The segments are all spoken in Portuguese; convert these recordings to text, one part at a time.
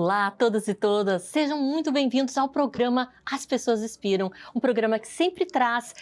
Olá a todos e todas, sejam muito bem-vindos ao programa As Pessoas Inspiram, um programa que sempre traz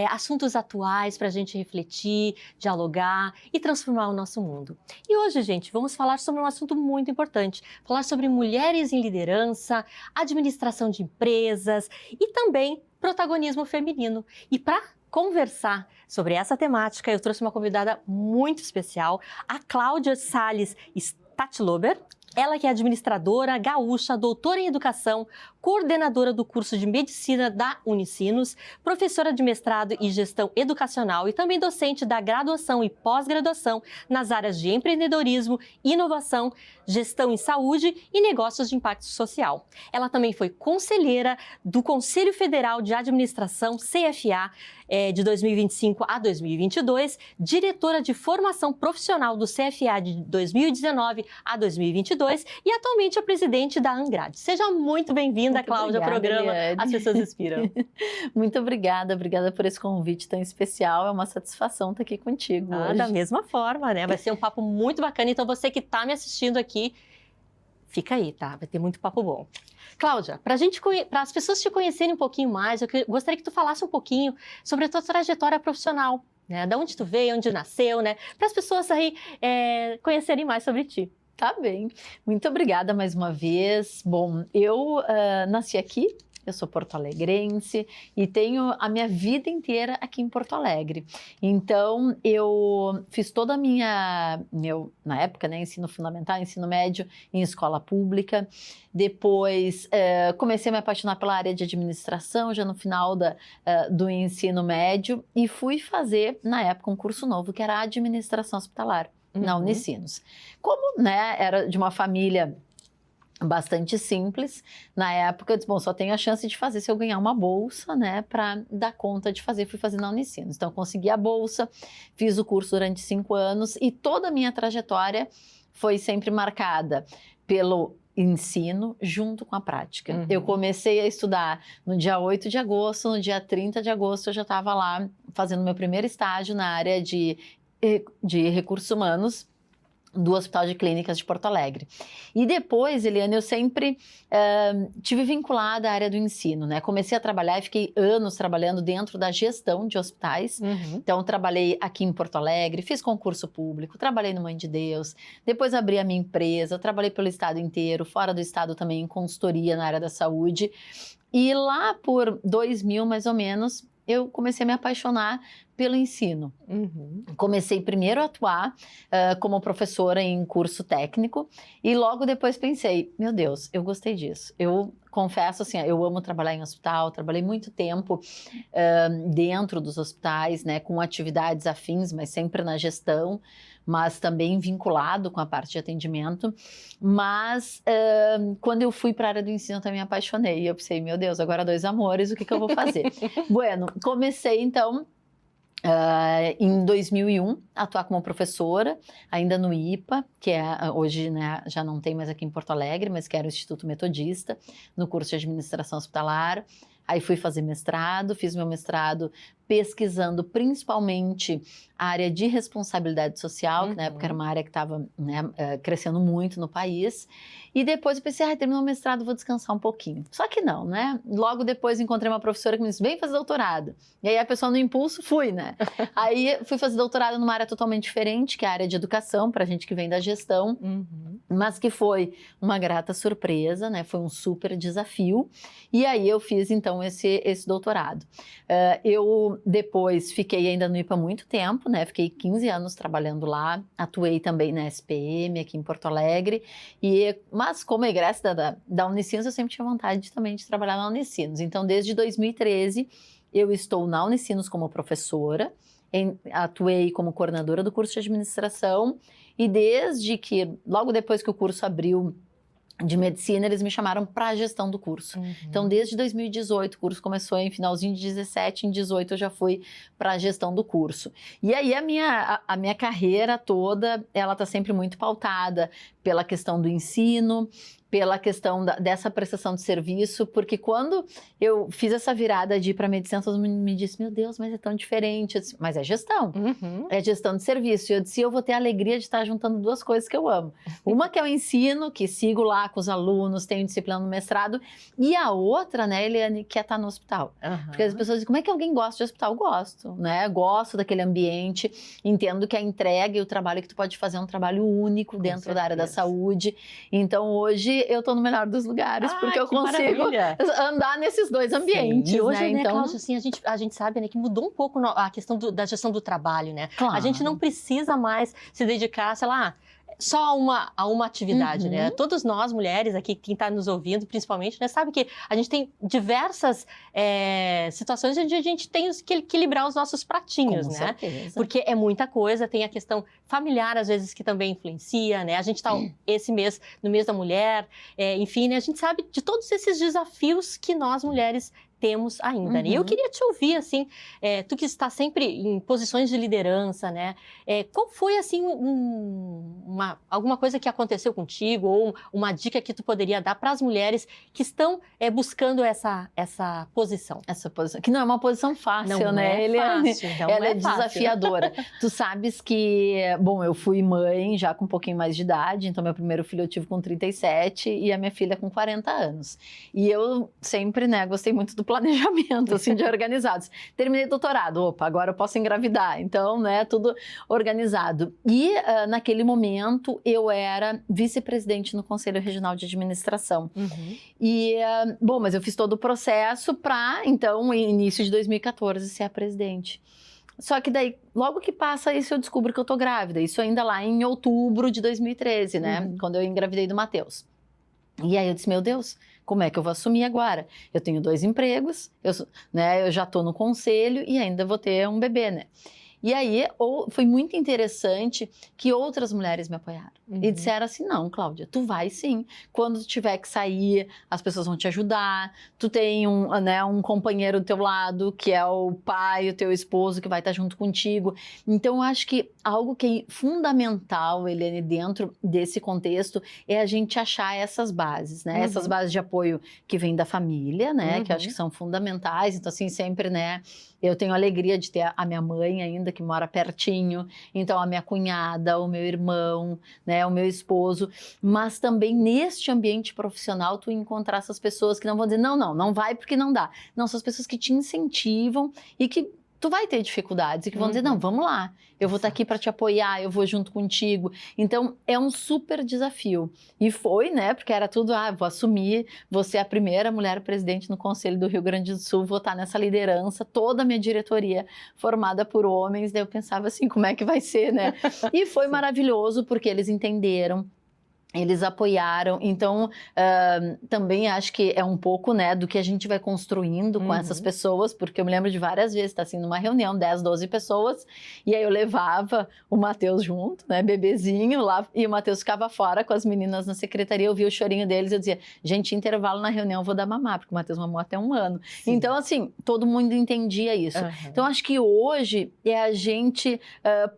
assuntos atuais para a gente refletir, dialogar e transformar o nosso mundo. E hoje, gente, vamos falar sobre um assunto muito importante, falar sobre mulheres em liderança, administração de empresas e também protagonismo feminino. E para conversar sobre essa temática, eu trouxe uma convidada muito especial, a Cláudia Salles Stadtlober. Ela que é administradora, gaúcha, doutora em educação, coordenadora do curso de medicina da Unicinos, professora de mestrado e gestão educacional e também docente da graduação e pós-graduação nas áreas de empreendedorismo, inovação, gestão em saúde e negócios de impacto social. Ela também foi conselheira do Conselho Federal de Administração, CFA, de 2025 a 2022, diretora de formação profissional do CFA de 2019 a 2022 e atualmente é presidente da Angrade. Seja muito bem-vinda, Cláudia, ao programa Eliane. As Pessoas Inspiram. Muito obrigada por esse convite tão especial, é uma satisfação estar aqui contigo hoje. Da mesma forma, né? Vai ser um papo muito bacana, então você que está me assistindo aqui, fica aí, tá? Vai ter muito papo bom. Cláudia, para as pessoas te conhecerem um pouquinho mais, eu gostaria que tu falasse um pouquinho sobre a tua trajetória profissional, né? Da onde tu veio, onde nasceu, né? Para as pessoas aí conhecerem mais sobre ti. Tá bem, muito obrigada mais uma vez. Bom, eu nasci aqui, eu sou porto-alegrense e tenho a minha vida inteira aqui em Porto Alegre. Então, eu fiz toda a na época, né, ensino fundamental, ensino médio em escola pública. Depois, comecei a me apaixonar pela área de administração, já no final do ensino médio, e fui fazer, na época, um curso novo, que era administração hospitalar, na Unicinos. Como, né, era de uma família bastante simples, na época eu disse, bom, só tenho a chance de fazer se eu ganhar uma bolsa, né, para dar conta de fazer, fui fazer na Unicinos. Então, consegui a bolsa, fiz o curso durante 5 anos e toda a minha trajetória foi sempre marcada pelo ensino junto com a prática. Eu comecei a estudar no dia 8 de agosto, no dia 30 de agosto eu já estava lá fazendo meu primeiro estágio na área de recursos humanos do Hospital de Clínicas de Porto Alegre. E depois, Eliane, eu sempre tive vinculada à área do ensino, né? Comecei a trabalhar e fiquei anos trabalhando dentro da gestão de hospitais. Então, trabalhei aqui em Porto Alegre, fiz concurso público, trabalhei no Mãe de Deus, depois abri a minha empresa, trabalhei pelo estado inteiro, fora do estado também em consultoria na área da saúde. E lá por 2000, mais ou menos, eu comecei a me apaixonar pelo ensino. Comecei primeiro a atuar como professora em curso técnico e logo depois pensei, meu Deus, eu gostei disso. Eu confesso assim, eu amo trabalhar em hospital, trabalhei muito tempo dentro dos hospitais, né, com atividades afins, mas sempre na gestão, mas também vinculado com a parte de atendimento. Mas quando eu fui para a área do ensino, eu também me apaixonei. Eu pensei, meu Deus, agora 2 amores, o que eu vou fazer? Bueno, comecei então em 2001, atuar como professora, ainda no IPA, que hoje, né, já não tem mais aqui em Porto Alegre, mas que era o Instituto Metodista, no curso de administração hospitalar. Aí fui fazer mestrado, fiz meu mestrado pesquisando principalmente a área de responsabilidade social, que na época era uma área que estava, né, crescendo muito no país. E depois eu pensei, terminou o mestrado, vou descansar um pouquinho. Só que não, né? Logo depois encontrei uma professora que me disse, vem fazer doutorado. E aí a pessoa no impulso, fui, né? Aí fui fazer doutorado numa área totalmente diferente, que é a área de educação, pra gente que vem da gestão, mas que foi uma grata surpresa, né? Foi um super desafio. E aí eu fiz, então, esse doutorado. Eu depois fiquei ainda no IPA muito tempo, né? Fiquei 15 anos trabalhando lá, atuei também na SPM aqui em Porto Alegre, mas como egressa da Unicinos, eu sempre tinha vontade também de trabalhar na Unicinos. Então, desde 2013, eu estou na Unicinos como professora, atuei como coordenadora do curso de administração e desde que, logo depois que o curso abriu de medicina, eles me chamaram para a gestão do curso. Então, desde 2018, o curso começou em finalzinho de 17, em 18 eu já fui para a gestão do curso. E aí a minha carreira toda, ela está sempre muito pautada pela questão do ensino, pela questão dessa prestação de serviço, porque quando eu fiz essa virada de ir para medicina, todo mundo me disse, meu Deus, mas é tão diferente. Eu disse, mas é gestão, é gestão de serviço. E eu disse, eu vou ter a alegria de estar juntando duas coisas que eu amo. Uma que é o ensino, que sigo lá com os alunos, tenho disciplina no mestrado, e a outra, né, Eliane, que é estar no hospital. Porque as pessoas dizem, como é que alguém gosta de hospital? Gosto, né? Gosto daquele ambiente, entendo que a entrega e o trabalho que tu pode fazer é um trabalho único dentro da área da saúde. Então, hoje, eu tô no melhor dos lugares, porque eu consigo andar nesses dois ambientes. Sim. E hoje, né, então... Cláudia, assim, a gente sabe, né, que mudou um pouco a questão da gestão do trabalho, né? Claro. A gente não precisa mais se dedicar, sei lá, só a uma atividade, né? Todos nós, mulheres aqui, quem está nos ouvindo, principalmente, né, sabe que a gente tem diversas situações onde a gente tem que equilibrar os nossos pratinhos, Com né? certeza. Porque é muita coisa, tem a questão familiar, às vezes, que também influencia, né? A gente está esse mês, no mês da mulher, enfim, né? A gente sabe de todos esses desafios que nós, mulheres, temos ainda, né? E eu queria te ouvir, assim, tu que está sempre em posições de liderança, né? Qual foi, assim, alguma coisa que aconteceu contigo ou uma dica que tu poderia dar para as mulheres que estão buscando essa posição? Essa posição, que não é uma posição fácil, Não né? Fácil, não ela é fácil. desafiadora. Tu sabes que, bom, eu fui mãe já com um pouquinho mais de idade, então meu primeiro filho eu tive com 37 e a minha filha com 40 anos. E eu sempre, né, gostei muito do planejamento, assim, de organizados. Terminei doutorado, opa, agora eu posso engravidar. Então, né, tudo organizado. E naquele momento eu era vice-presidente no Conselho Regional de Administração. E, bom, mas eu fiz todo o processo para, então, início de 2014, ser a presidente. Só que daí, logo que passa isso, eu descubro que eu tô grávida. Isso ainda lá em outubro de 2013, né? Quando eu engravidei do Matheus. E aí eu disse, meu Deus, como é que eu vou assumir agora? Eu tenho 2 empregos, eu já tô no conselho e ainda vou ter um bebê, né? E aí, foi muito interessante que outras mulheres me apoiaram. E disseram assim, não, Cláudia, tu vai sim. Quando tu tiver que sair, as pessoas vão te ajudar. Tu tem um companheiro do teu lado, que é o pai, o teu esposo, que vai estar junto contigo. Então, eu acho que algo que é fundamental, Eliane, dentro desse contexto, é a gente achar essas bases, né? Essas bases de apoio que vêm da família, né? Que eu acho que são fundamentais. Então, assim, sempre, né? Eu tenho a alegria de ter a minha mãe ainda, que mora pertinho, então a minha cunhada, o meu irmão, né, o meu esposo, mas também neste ambiente profissional tu encontrar essas pessoas que não vão dizer, não vai porque não dá. Não, são as pessoas que te incentivam e que tu vai ter dificuldades e que vão dizer, não, vamos lá, eu vou estar aqui para te apoiar, eu vou junto contigo. Então, é um super desafio. E foi, né, porque era tudo, vou assumir, vou ser a primeira mulher presidente no Conselho do Rio Grande do Sul, vou estar nessa liderança, toda a minha diretoria formada por homens, daí eu pensava assim, como é que vai ser, né? E foi maravilhoso, porque eles entenderam, eles apoiaram, então também acho que é um pouco, né, do que a gente vai construindo com essas pessoas, porque eu me lembro de várias vezes, assim, numa reunião, 10, 12 pessoas, e aí eu levava o Matheus junto, né, bebezinho lá, e o Matheus ficava fora com as meninas na secretaria, eu via o chorinho deles, eu dizia, gente, intervalo na reunião eu vou dar mamar, porque o Matheus mamou até 1 ano. Sim. Então, assim, todo mundo entendia isso. Então, acho que hoje é a gente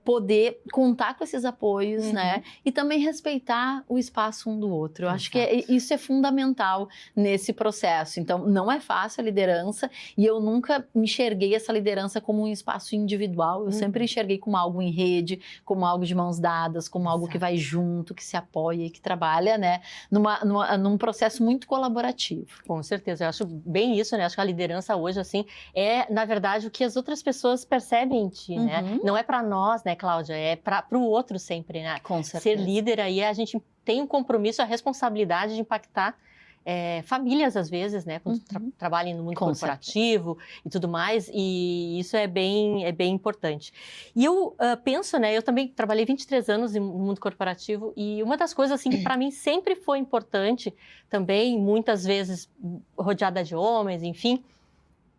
poder contar com esses apoios, né, e também respeitar o espaço um do outro. Eu acho que isso é fundamental nesse processo. Então, não é fácil a liderança e eu nunca enxerguei essa liderança como um espaço individual. Eu sempre enxerguei como algo em rede, como algo de mãos dadas, como algo que vai junto, que se apoia e que trabalha, né, num processo muito colaborativo. Com certeza. Eu acho bem isso, né? Acho que a liderança hoje, assim, é, na verdade, o que as outras pessoas percebem em ti, né? Não é para nós, né, Cláudia? É para o outro sempre, né? Com certeza. Ser líder aí, a gente tem o compromisso, a responsabilidade de impactar famílias, às vezes, né? Quando trabalham no mundo corporativo e tudo mais, e isso é bem importante. E eu penso, né? Eu também trabalhei 23 anos no mundo corporativo e uma das coisas, assim, que para mim sempre foi importante, também, muitas vezes rodeada de homens, enfim,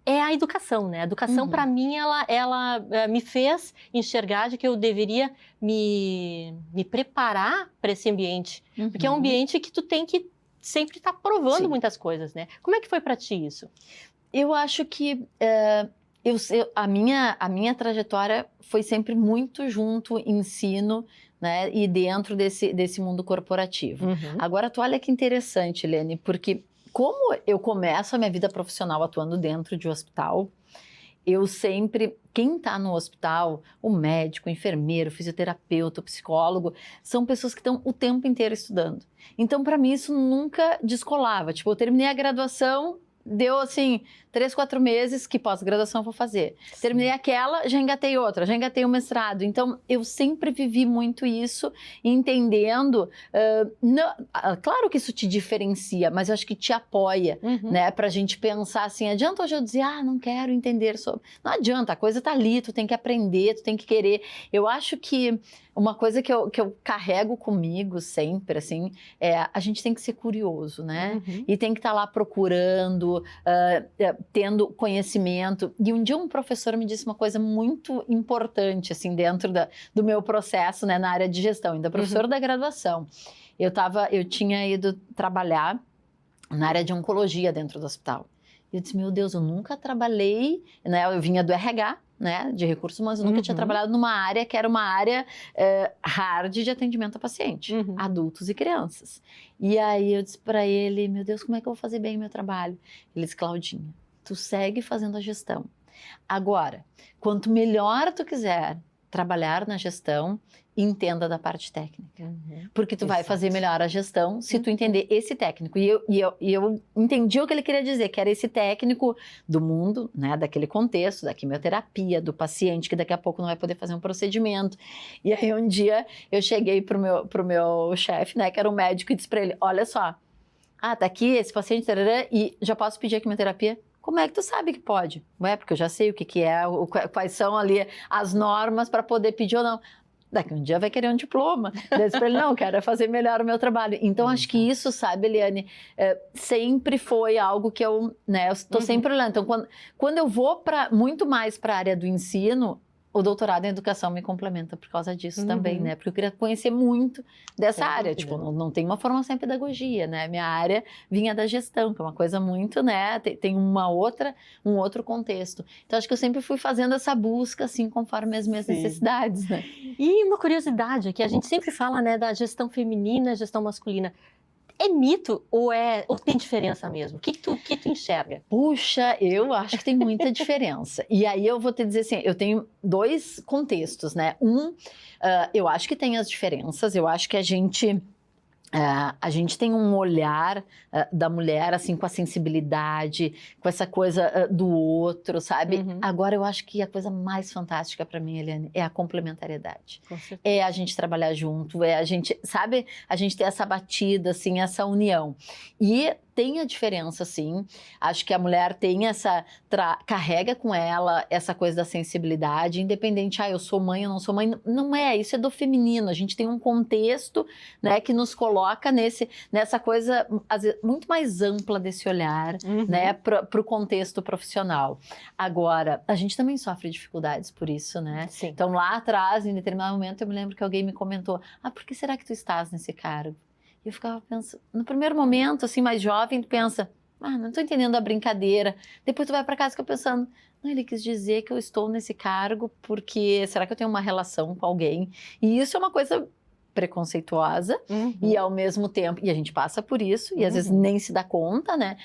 é a educação, né? A educação, para mim, ela me fez enxergar de que eu deveria me preparar para esse ambiente. Porque é um ambiente que tu tem que sempre estar provando muitas coisas, né? Como é que foi para ti isso? Eu acho que a minha trajetória foi sempre muito junto ensino, né? E dentro desse mundo corporativo. Uhum. Agora, tu olha que interessante, Lene, porque como eu começo a minha vida profissional atuando dentro de um hospital, eu sempre, quem está no hospital, o médico, o enfermeiro, o fisioterapeuta, o psicólogo, são pessoas que estão o tempo inteiro estudando. Então, para mim, isso nunca descolava. Tipo, eu terminei a graduação, deu assim, 3, 4 meses, que pós-graduação eu vou fazer. Sim. Terminei aquela, já engatei outra, já engatei o mestrado. Então, eu sempre vivi muito isso, entendendo, claro que isso te diferencia, mas eu acho que te apoia, Uhum. né? Pra gente pensar assim, adianta hoje eu dizer, não quero entender sobre... Não adianta, a coisa tá ali, tu tem que aprender, tu tem que querer. Eu acho que uma coisa que eu carrego comigo sempre, assim, a gente tem que ser curioso, né? Uhum. E tem que estar lá procurando, tendo conhecimento. E um dia um professor me disse uma coisa muito importante, assim, dentro do meu processo, né, na área de gestão, ainda professora da graduação. Eu tinha ido trabalhar na área de oncologia dentro do hospital. E eu disse, meu Deus, eu nunca trabalhei, né, eu vinha do RH, né, de recursos humanos, eu nunca tinha trabalhado numa área que era uma área hard de atendimento a paciente, adultos e crianças. E aí eu disse para ele, meu Deus, como é que eu vou fazer bem o meu trabalho? Ele disse, Claudinha, tu segue fazendo a gestão. Agora, quanto melhor tu quiser trabalhar na gestão, entenda da parte técnica. Porque tu vai fazer melhor a gestão se tu entender esse técnico. E eu entendi o que ele queria dizer, que era esse técnico do mundo, né, daquele contexto, da quimioterapia, do paciente que daqui a pouco não vai poder fazer um procedimento. E aí um dia eu cheguei pro meu chefe, né, que era um médico, e disse para ele, olha só, tá aqui esse paciente, tarará, e já posso pedir a quimioterapia? Como é que tu sabe que pode? Ué, porque eu já sei o que é, quais são ali as normas para poder pedir ou não. Daqui um dia vai querer um diploma. Daí para ele, não, quero fazer melhor o meu trabalho. Então, acho que isso, sabe, Eliane, sempre foi algo que eu estou sempre olhando. Então, quando eu vou muito mais para a área do ensino, o doutorado em educação me complementa por causa disso também, né? Porque eu queria conhecer muito dessa área. Tipo, não tem uma formação em pedagogia, né? Minha área vinha da gestão, que é uma coisa muito, né? Tem um outro contexto. Então, acho que eu sempre fui fazendo essa busca, assim, conforme as minhas necessidades, né? E uma curiosidade aqui, a gente sempre fala, né, da gestão feminina, gestão masculina. É mito ou tem diferença mesmo? O que tu enxerga? Puxa, eu acho que tem muita diferença. E aí eu vou te dizer assim, eu tenho 2 contextos, né? Eu acho que tem as diferenças, eu acho que a gente tem um olhar da mulher, assim, com a sensibilidade, com essa coisa do outro, sabe? Agora, eu acho que a coisa mais fantástica para mim, Eliane, é a complementariedade. Com certeza. É a gente trabalhar junto, a gente, sabe? A gente ter essa batida, assim, essa união. E tem a diferença, sim. Acho que a mulher tem carrega com ela essa coisa da sensibilidade, independente, eu sou mãe, eu não sou mãe. Não é, isso é do feminino. A gente tem um contexto, né, que nos coloca nessa coisa, às vezes, muito mais ampla desse olhar, né, para o contexto profissional. Agora, a gente também sofre dificuldades por isso, né? Sim. Então, lá atrás, em determinado momento, eu me lembro que alguém me comentou, por que será que tu estás nesse cargo? E eu ficava pensando, no primeiro momento, assim, mais jovem, tu pensa, não estou entendendo a brincadeira. Depois tu vai para casa e fica pensando, não, ele quis dizer que eu estou nesse cargo porque será que eu tenho uma relação com alguém? E isso é uma coisa preconceituosa e ao mesmo tempo, e a gente passa por isso e às vezes nem se dá conta, né?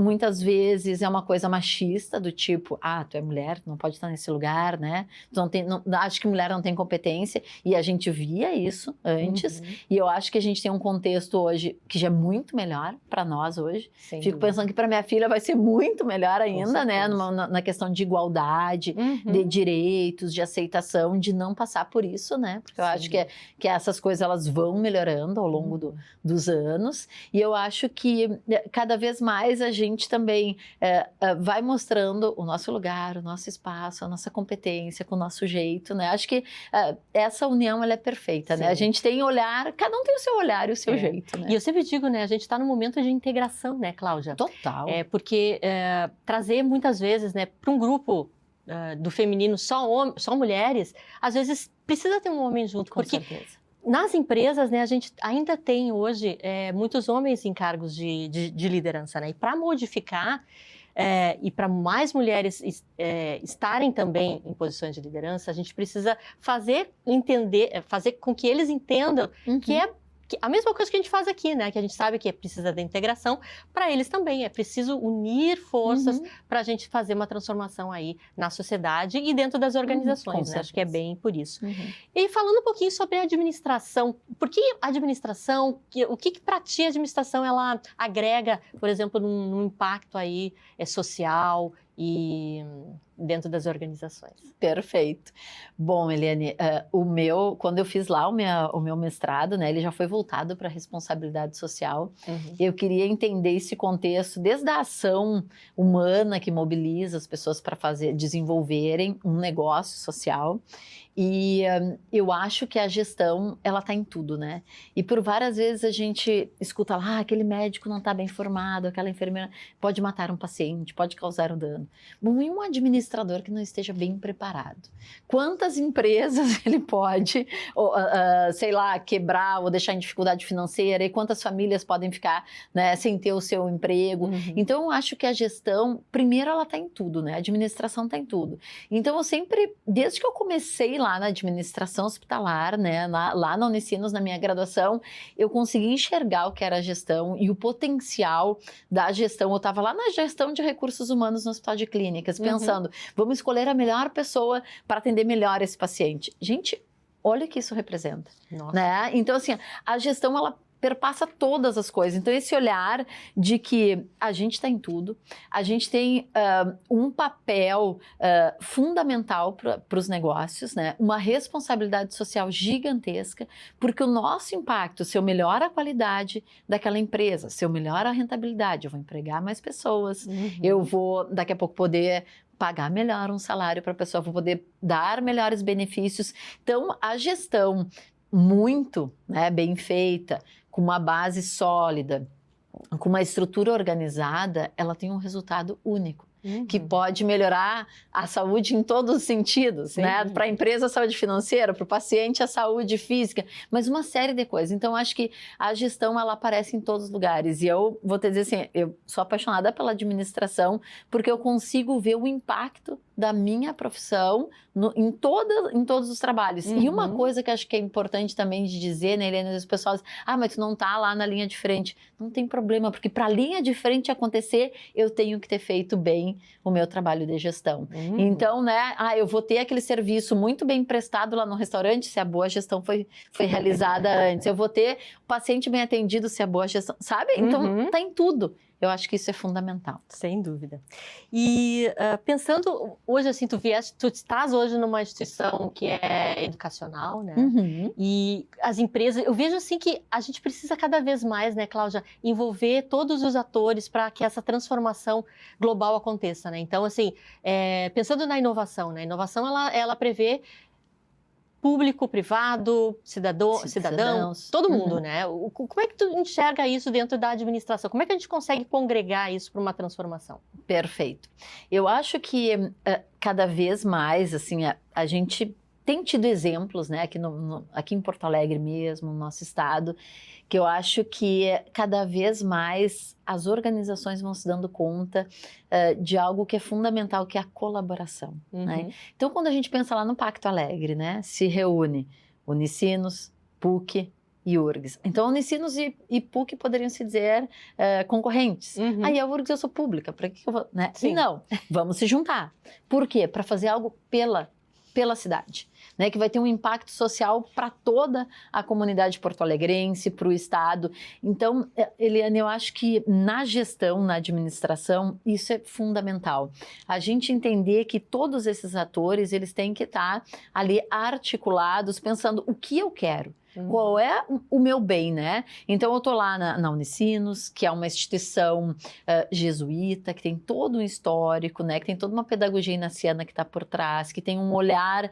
Muitas vezes é uma coisa machista do tipo, tu é mulher, não pode estar nesse lugar, né? Acho que mulher não tem competência e a gente via isso antes e eu acho que a gente tem um contexto hoje que já é muito melhor para nós hoje. Fico pensando que para minha filha vai ser muito melhor ainda, né? Na questão de igualdade, de direitos, de aceitação, de não passar por isso, né? Porque eu acho que essas coisas elas vão melhorando ao longo dos anos e eu acho que cada vez mais a gente também vai mostrando o nosso lugar, o nosso espaço, a nossa competência, com o nosso jeito, né? Acho que essa união ela é perfeita, né? A gente tem olhar, cada um tem o seu olhar e o seu jeito, né? E eu sempre digo, né? A gente está num momento de integração, né, Cláudia? Total. Porque trazer muitas vezes, né, para um grupo do feminino só mulheres, às vezes precisa ter um homem junto, Com porque certeza. nas empresas, né, a gente ainda tem hoje muitos homens em cargos de liderança, né? E para modificar e para mais mulheres estarem também em posições de liderança, a gente precisa fazer com que eles entendam que é a mesma coisa que a gente faz aqui, né? Que a gente sabe que precisa da integração, para eles também é preciso unir forças para a gente fazer uma transformação aí na sociedade e dentro das organizações, né? Acho que é bem por isso. E falando um pouquinho sobre a administração, por que a administração, o que para ti a administração ela agrega, por exemplo, num impacto aí social e dentro das organizações? Perfeito. Bom, Eliane, quando eu fiz lá o meu mestrado, né, ele já foi voltado para a responsabilidade social. Eu queria entender esse contexto desde a ação humana que mobiliza as pessoas para desenvolverem um negócio social. E eu acho que a gestão, ela está em tudo, né? E por várias vezes a gente escuta lá, aquele médico não está bem formado, aquela enfermeira pode matar um paciente, pode causar um dano. Bom, e um administrador que não esteja bem preparado? Quantas empresas ele pode, sei lá, quebrar ou deixar em dificuldade financeira? E quantas famílias podem ficar, né, sem ter o seu emprego? Então, eu acho que a gestão, primeiro, ela está em tudo, né? A administração está em tudo. Então, eu sempre, desde que eu comecei lá na administração hospitalar, né, lá na Unicinos, na minha graduação, eu consegui enxergar o que era a gestão e o potencial da gestão. Eu estava lá na gestão de recursos humanos no Hospital de Clínicas, pensando, vamos escolher a melhor pessoa para atender melhor esse paciente. Gente, olha o que isso representa, né? Então, assim, a gestão, ela perpassa todas as coisas. Então, esse olhar de que a gente está em tudo, a gente tem um papel fundamental para os negócios, né? Uma responsabilidade social gigantesca, porque o nosso impacto, se eu melhoro a qualidade daquela empresa, se eu melhoro a rentabilidade, eu vou empregar mais pessoas, eu vou, daqui a pouco, poder pagar melhor um salário para a pessoa, vou poder dar melhores benefícios. Então, a gestão muito, né, bem feita, com uma base sólida, com uma estrutura organizada, ela tem um resultado único, que pode melhorar a saúde em todos os sentidos, né? Para a empresa, a saúde financeira, para o paciente, a saúde física, mas uma série de coisas. Então, acho que a gestão, ela aparece em todos os lugares. E eu vou te dizer assim, eu sou apaixonada pela administração, porque eu consigo ver o impacto da minha profissão em todos os trabalhos. E uma coisa que acho que é importante também de dizer, né, Helena, as pessoas, mas tu não tá lá na linha de frente. Não tem problema, porque para a linha de frente acontecer, eu tenho que ter feito bem o meu trabalho de gestão. Então, né, eu vou ter aquele serviço muito bem prestado lá no restaurante, se a boa gestão foi realizada antes. Eu vou ter o paciente bem atendido, se a boa gestão, sabe? Então, tá em tudo. Eu acho que isso é fundamental. Sem dúvida. E pensando hoje, assim, tu estás hoje numa instituição que é educacional, né? E as empresas, eu vejo assim que a gente precisa cada vez mais, né, Cláudia, envolver todos os atores para que essa transformação global aconteça, né? Então, assim, pensando na inovação, né? A inovação, ela prevê público, privado, cidadãos, todo mundo, né? Como é que tu enxerga isso dentro da administração? Como é que a gente consegue congregar isso para uma transformação? Perfeito. Eu acho que cada vez mais, assim, a gente tem tido exemplos, né, aqui em Porto Alegre mesmo, no nosso estado, que eu acho que cada vez mais as organizações vão se dando conta de algo que é fundamental, que é a colaboração, né? Então, quando a gente pensa lá no Pacto Alegre, né, se reúne Unicinos, PUC e URGS. Então, Unicinos e PUC poderiam se dizer concorrentes. Aí a URGS eu sou pública, para que eu vou, né? E não, vamos se juntar. Por quê? Para fazer algo pela cidade, né, que vai ter um impacto social para toda a comunidade porto-alegrense, para o estado. Então, Eliane, eu acho que na gestão, na administração, isso é fundamental. A gente entender que todos esses atores, eles têm que estar ali articulados, pensando o que eu quero. Qual é o meu bem, né? Então, eu estou lá na Unicinos, que é uma instituição jesuíta, que tem todo um histórico, né? Que tem toda uma pedagogia inaciana que está por trás, que tem um olhar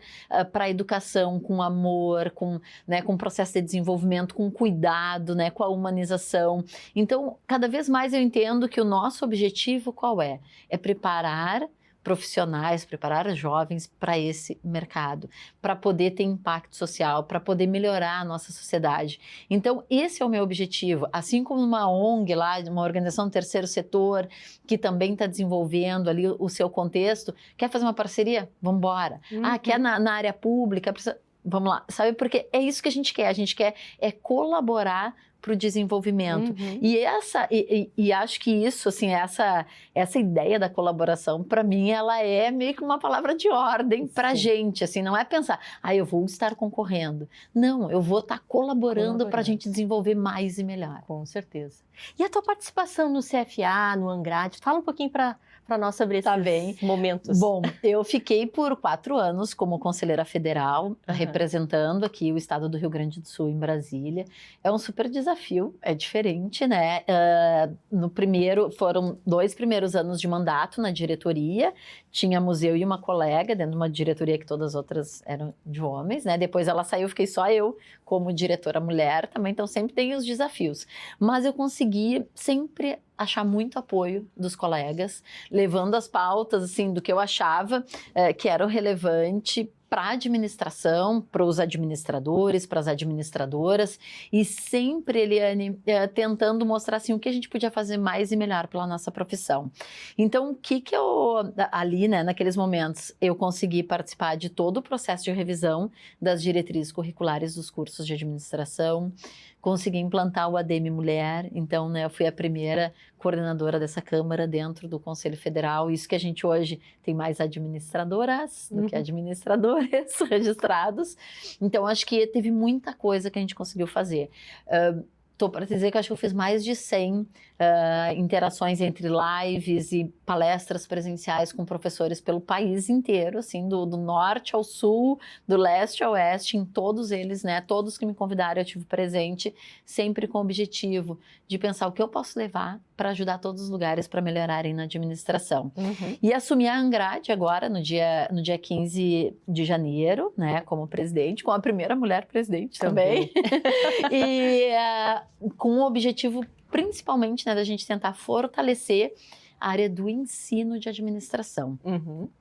para a educação com amor, né, com processo de desenvolvimento, com cuidado, né, com a humanização. Então, cada vez mais eu entendo que o nosso objetivo qual é? É preparar profissionais, preparar jovens para esse mercado, para poder ter impacto social, para poder melhorar a nossa sociedade. Então, esse é o meu objetivo. Assim como uma ONG lá, uma organização do terceiro setor, que também está desenvolvendo ali o seu contexto, quer fazer uma parceria? Vamos embora. Quer na área pública? Vamos lá. Sabe, porque é isso que a gente quer colaborar para o desenvolvimento. E acho que isso, assim, essa ideia da colaboração, para mim, ela é meio que uma palavra de ordem para a gente, assim, não é pensar, eu vou estar concorrendo. Não, eu vou estar colaborando para a gente desenvolver mais e melhor. Com certeza. E a tua participação no CFA, no Angrad, fala um pouquinho para nós sobre esses momentos. Bom, eu fiquei por 4 anos como conselheira federal, representando aqui o estado do Rio Grande do Sul em Brasília. É um super desafio, é diferente, né? Foram 2 primeiros anos de mandato na diretoria, tínhamos eu e uma colega dentro de uma diretoria que todas as outras eram de homens, né? Depois ela saiu, fiquei só eu como diretora mulher também, então sempre tem os desafios. Mas eu consegui sempre achar muito apoio dos colegas, levando as pautas assim do que eu achava que era relevante para a administração, para os administradores, para as administradoras, e sempre, Eliane, tentando mostrar assim, o que a gente podia fazer mais e melhor pela nossa profissão. Então, o que eu, ali, né, naqueles momentos, eu consegui participar de todo o processo de revisão das diretrizes curriculares dos cursos de administração, consegui implantar o ADM Mulher, então, né, eu fui a primeira coordenadora dessa Câmara dentro do Conselho Federal, isso que a gente hoje tem mais administradoras do que administradores registrados, então acho que teve muita coisa que a gente conseguiu fazer. Estou para dizer que acho que eu fiz mais de 100 interações entre lives e palestras presenciais com professores pelo país inteiro, assim, do norte ao sul, do leste ao oeste, em todos eles, né? Todos que me convidaram eu tive presente, sempre com o objetivo de pensar o que eu posso levar para ajudar todos os lugares para melhorarem na administração. E assumi a Angrad agora, no dia 15 de janeiro, né, como presidente, com a primeira mulher presidente também. E com o objetivo principalmente, né, da gente tentar fortalecer a área do ensino de administração.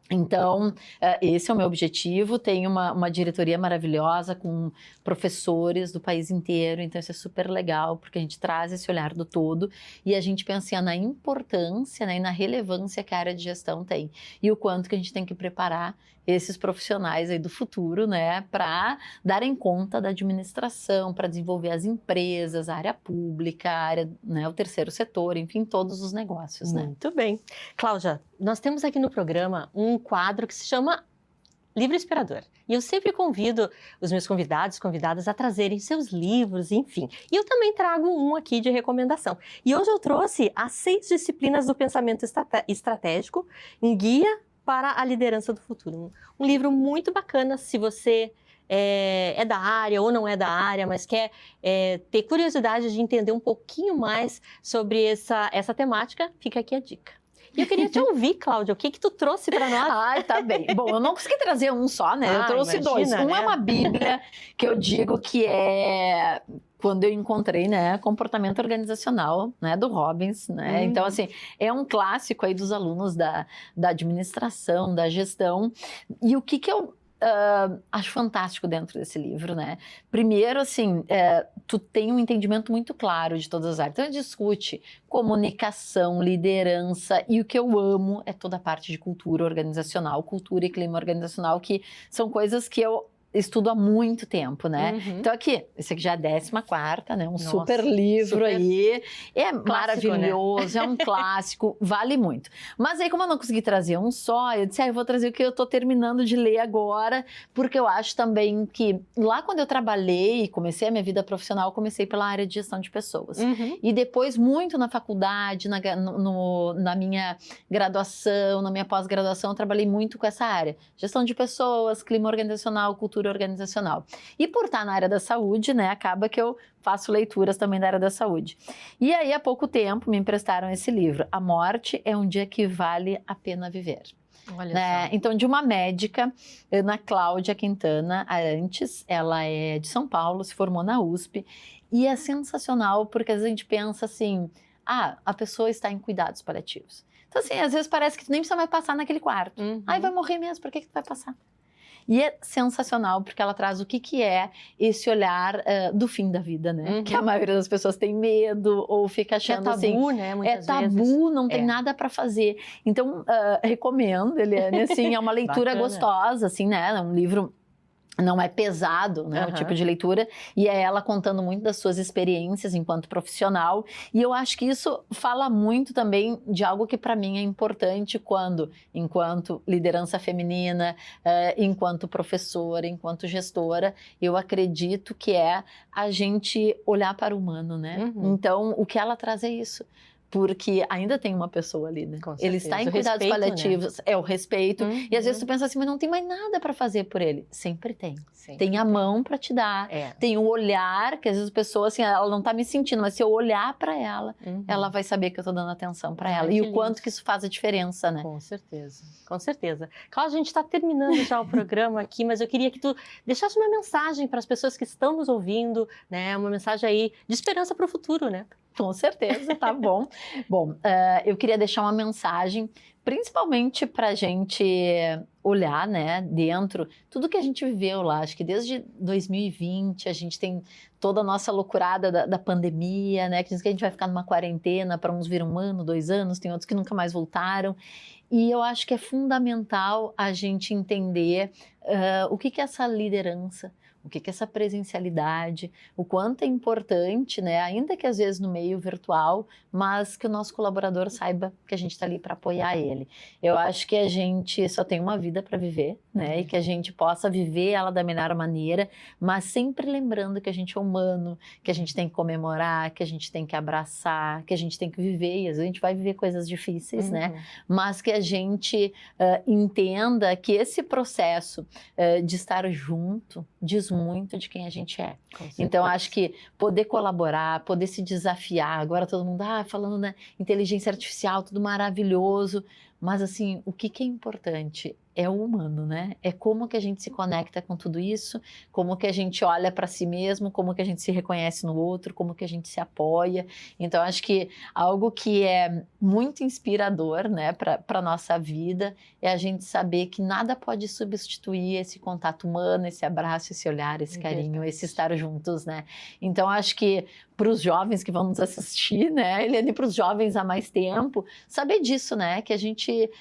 Então, esse é o meu objetivo. Tenho uma diretoria maravilhosa com professores do país inteiro, então isso é super legal, porque a gente traz esse olhar do todo e a gente pensa na importância, né, e na relevância que a área de gestão tem e o quanto que a gente tem que preparar esses profissionais aí do futuro, né, para darem conta da administração, para desenvolver as empresas, a área pública, a área, né, o terceiro setor, enfim, todos os negócios, né? Muito bem. Cláudia, nós temos aqui no programa um quadro que se chama Livro Inspirador. E eu sempre convido os meus convidadas a trazerem seus livros, enfim. E eu também trago um aqui de recomendação. E hoje eu trouxe as 6 disciplinas do pensamento estratégico, um guia para a liderança do futuro. Um livro muito bacana se você é da área ou não é da área, mas quer ter curiosidade de entender um pouquinho mais sobre essa temática, fica aqui a dica. E eu queria te ouvir, Cláudia, o que tu trouxe para nós? Tá bem. Bom, eu não consegui trazer um só, né? Eu trouxe imagina, 2. Um né? é uma bíblia, que eu digo que é quando eu encontrei, né, comportamento organizacional, né, do Robbins, né? Então, assim, é um clássico aí dos alunos da administração, da gestão. E o que eu acho fantástico dentro desse livro, né? Primeiro, assim, tu tem um entendimento muito claro de todas as áreas. Então, discute comunicação, liderança, e o que eu amo é toda a parte de cultura organizacional, cultura e clima organizacional, que são coisas que eu estudo há muito tempo, né? Então aqui, esse aqui já é a 14ª, né? Super livro aí. É clássico, maravilhoso, né? É um clássico, vale muito. Mas aí, como eu não consegui trazer um só, eu disse, eu vou trazer o que eu tô terminando de ler agora, porque eu acho também que lá quando eu trabalhei, comecei a minha vida profissional, eu comecei pela área de gestão de pessoas. E depois, muito na faculdade, na minha graduação, na minha pós-graduação, eu trabalhei muito com essa área. Gestão de pessoas, clima organizacional, cultura organizacional. E por estar na área da saúde, né, acaba que eu faço leituras também da área da saúde. E aí, há pouco tempo, me emprestaram esse livro, A Morte é um Dia que Vale a Pena Viver. Olha né? só. Então, de uma médica, Ana Cláudia Quintana Arantes, ela é de São Paulo, se formou na USP, e é sensacional porque às vezes a gente pensa assim, a pessoa está em cuidados paliativos. Então, assim, às vezes parece que tu nem precisa mais passar naquele quarto. Uhum. Aí vai morrer mesmo, por que tu vai passar? E é sensacional, porque ela traz o que é esse olhar do fim da vida, né? Uhum. Que a maioria das pessoas tem medo ou fica Que é achando tabu, assim... né? É Muitas tabu, vezes. não tem nada para fazer. Então, recomendo, Eliane, assim, é uma leitura Bacana. gostosa, assim, né? É um livro... Não é pesado, né, o tipo de leitura, e é ela contando muito das suas experiências enquanto profissional, e eu acho que isso fala muito também de algo que para mim é importante enquanto liderança feminina, enquanto professora, enquanto gestora, eu acredito que é a gente olhar para o humano, né? Uhum. Então, o que ela traz é isso. Porque ainda tem uma pessoa ali, né? Com Ele certeza. está em O cuidados respeito, paliativos, é o respeito. Uhum. E às vezes tu pensa assim, mas não tem mais nada para fazer por ele. Sempre tem. Sempre Tem a mão para te dar. É. Tem o olhar, que às vezes a pessoa, assim, ela não tá me sentindo, mas se eu olhar para ela, Uhum. ela vai saber que eu tô dando atenção para Ai, ela. que E o lindo. quanto que isso faz a diferença, né? Com certeza, com certeza. Cláudia, a gente está terminando já o programa aqui, mas eu queria que tu deixasse uma mensagem para as pessoas que estão nos ouvindo, né? Uma mensagem aí de esperança para o futuro, né? Com certeza, tá bom. Bom, eu queria deixar uma mensagem, principalmente para a gente olhar, né, dentro, tudo que a gente viveu lá. Acho que desde 2020 a gente tem toda a nossa loucurada da pandemia, né, que diz que a gente vai ficar numa quarentena, para uns viram 1 ano, 2 anos, tem outros que nunca mais voltaram. E eu acho que é fundamental a gente entender o que é essa liderança, o que é essa presencialidade, o quanto é importante, né? Ainda que às vezes no meio virtual, mas que o nosso colaborador saiba que a gente está ali para apoiar ele. Eu acho que a gente só tem uma vida para viver, né? E que a gente possa viver ela da melhor maneira, mas sempre lembrando que a gente é humano, que a gente tem que comemorar, que a gente tem que abraçar, que a gente tem que viver. E às vezes a gente vai viver coisas difíceis, né? Mas que a gente entenda que esse processo de estar junto diz muito de quem a gente é. Então, acho que poder colaborar, poder se desafiar, agora todo mundo falando, né, inteligência artificial, tudo maravilhoso, mas assim, o que é importante é o humano, né? É como que a gente se conecta com tudo isso, como que a gente olha para si mesmo, como que a gente se reconhece no outro, como que a gente se apoia. Então, acho que algo que é muito inspirador, né, para a nossa vida é a gente saber que nada pode substituir esse contato humano, esse abraço, esse olhar, esse carinho, esse estar juntos, né? Então, acho que para os jovens que vão nos assistir, né, Eliane, para os jovens há mais tempo, saber disso, né, que a gente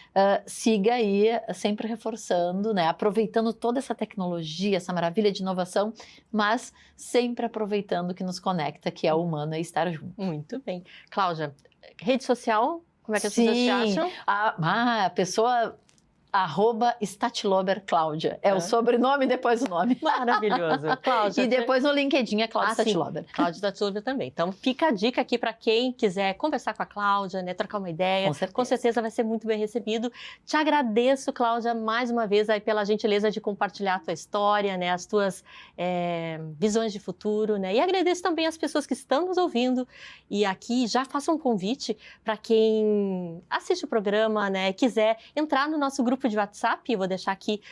siga aí sempre reforçando, né, aproveitando toda essa tecnologia, essa maravilha de inovação, mas sempre aproveitando o que nos conecta, que é o humano, é estar junto. Muito bem. Cláudia, rede social, como é que as pessoas te acham? A pessoa... @Statilober_Cláudia. É o sobrenome e depois o nome. Maravilhoso. Cláudia. E depois no LinkedIn é Cláudia Statilober. Cláudia Statilober também. Então fica a dica aqui para quem quiser conversar com a Cláudia, né, trocar uma ideia. Com certeza vai ser muito bem recebido. Te agradeço, Cláudia, mais uma vez aí pela gentileza de compartilhar a tua história, né, as tuas visões de futuro, né? E agradeço também as pessoas que estão nos ouvindo. E aqui já faço um convite para quem assiste o programa, né, quiser entrar no nosso grupo de WhatsApp, eu vou deixar aqui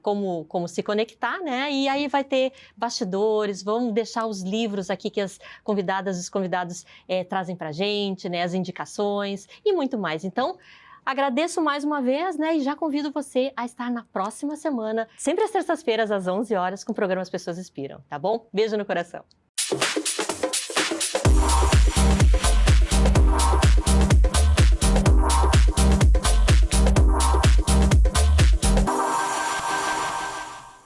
como se conectar, né? E aí vai ter bastidores, vamos deixar os livros aqui que as convidadas e os convidados trazem pra gente, né? As indicações e muito mais. Então, agradeço mais uma vez, né? E já convido você a estar na próxima semana, sempre às terças-feiras, às 11 horas, com o programa As Pessoas Inspiram, tá bom? Beijo no coração.